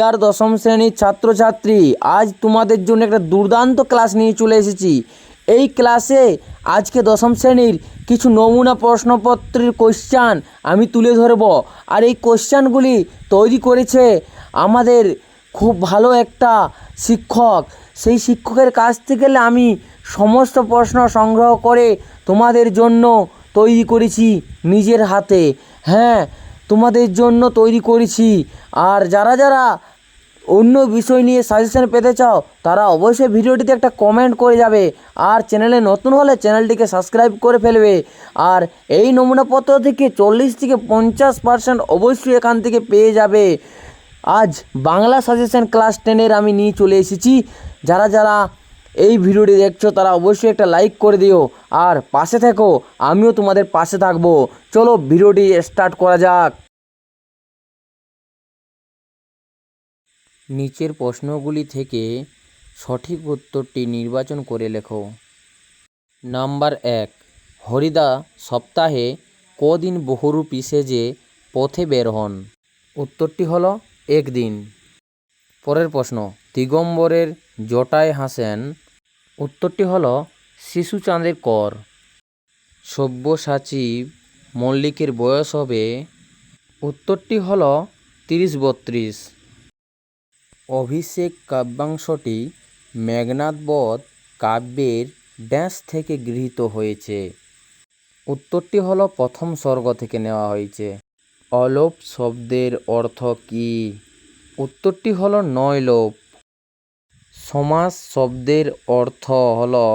আর দশম শ্রেণীর ছাত্রছাত্রী, আজ তোমাদের জন্য একটা দুর্দান্ত ক্লাস নিয়ে চলে এসেছি। এই ক্লাসে আজকে দশম শ্রেণীর কিছু নমুনা প্রশ্নপত্রের কোশ্চান আমি তুলে ধরব। আর এই কোশ্চানগুলি তৈরি করেছে আমাদের খুব ভালো একটা শিক্ষক। সেই শিক্ষকের কাছ থেকে আমি সমস্ত প্রশ্ন সংগ্রহ করে তোমাদের জন্য তৈরি করেছি নিজের হাতে। হ্যাঁ, তোমাদের জন্য তৈরি করেছি। আর যারা যারা অন্য বিষয় নিয়ে সাজেশন পেতে চাও তারা অবশ্যই ভিডিওটিতে একটা কমেন্ট করে যাবে। আর চ্যানেলে নতুন হলে চ্যানেলটিকে সাবস্ক্রাইব করে ফেলবে। আর এই নমুনাপত্র থেকে 40 থেকে 50% অবশ্যই এখান থেকে পেয়ে যাবে। আজ বাংলা সাজেশন ক্লাস 10-এর আমি নিয়ে চলে এসেছি। যারা যারা এই ভিডিওটি দেখছো তারা অবশ্যই একটা লাইক করে দিও আর পাশে থেকো, আমিও তোমাদের পাশে থাকবো। চলো ভিডিওটি স্টার্ট করা যাক। নিচের প্রশ্নগুলি থেকে সঠিক উত্তরটি নির্বাচন করে লেখো। নাম্বার 1, হরিদা সপ্তাহে কদিন বহুরূপী সেজে পথে বের হন? উত্তরটি হলো 1 দিন। পরের প্রশ্ন, দিগম্বরের জটায় হাসেন? উত্তরটি হলো শিশুচাঁদের কর। সব্যসাচী মল্লিকের বয়স হবে? উত্তরটি হলো 30-32। অভিষেক কাব্যাংশটি মেঘনাদবধ কাব্যের ড্যাশ থেকে গৃহীত হয়েছে? উত্তরটি হলো প্রথম স্বর্গ থেকে নেওয়া হয়েছে। অলোপ শব্দের অর্থ কী? উত্তরটি হলো 9 লোপ। সমাস শব্দের অর্থ হলো?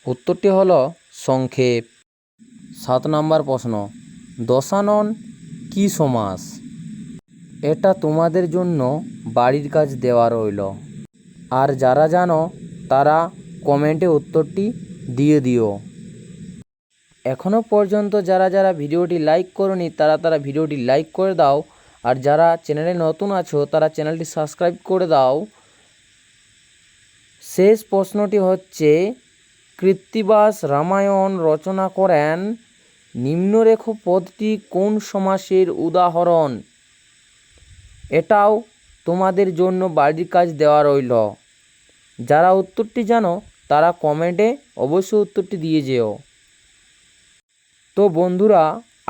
উত্তরটি হলো সংক্ষেপ। 7 নম্বর প্রশ্ন, দশানন কী সমাস? এটা তোমাদের জন্য বাড়ির কাজ দেওয়া রইল। আর যারা জানো তারা কমেন্টে উত্তরটি দিয়ে দিও। এখনও পর্যন্ত যারা যারা ভিডিওটি লাইক করোনি তারা ভিডিওটি লাইক করে দাও। আর যারা চ্যানেলে নতুন আছো তারা চ্যানেলটি সাবস্ক্রাইব করে দাও। শেষ প্রশ্নটি হচ্ছে, কৃত্তিবাস রামায়ণ রচনা করেন? নিম্নরেখ পদটি কোন সমাসের উদাহরণ? এটাও তোমাদের জন্য বাড়ির কাজ দেওয়া রইল। যারা উত্তরটি জানো তারা কমেন্টে অবশ্যই উত্তরটি দিয়ে যেও। তো বন্ধুরা,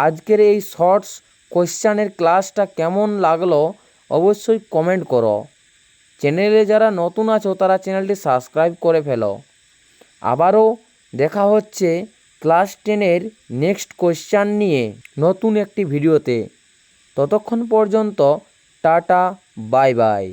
আজকের এই শর্টস কোশ্চানের ক্লাসটা কেমন লাগলো অবশ্যই কমেন্ট করো। চ্যানেলে যারা নতুন আছো তারা চ্যানেলটি সাবস্ক্রাইব করে ফেলো। আবারও দেখা হচ্ছে ক্লাস 10-এর নেক্সট কোশ্চান নিয়ে নতুন একটি ভিডিওতে। ততক্ষণ পর্যন্ত টাটা, বাই বাই।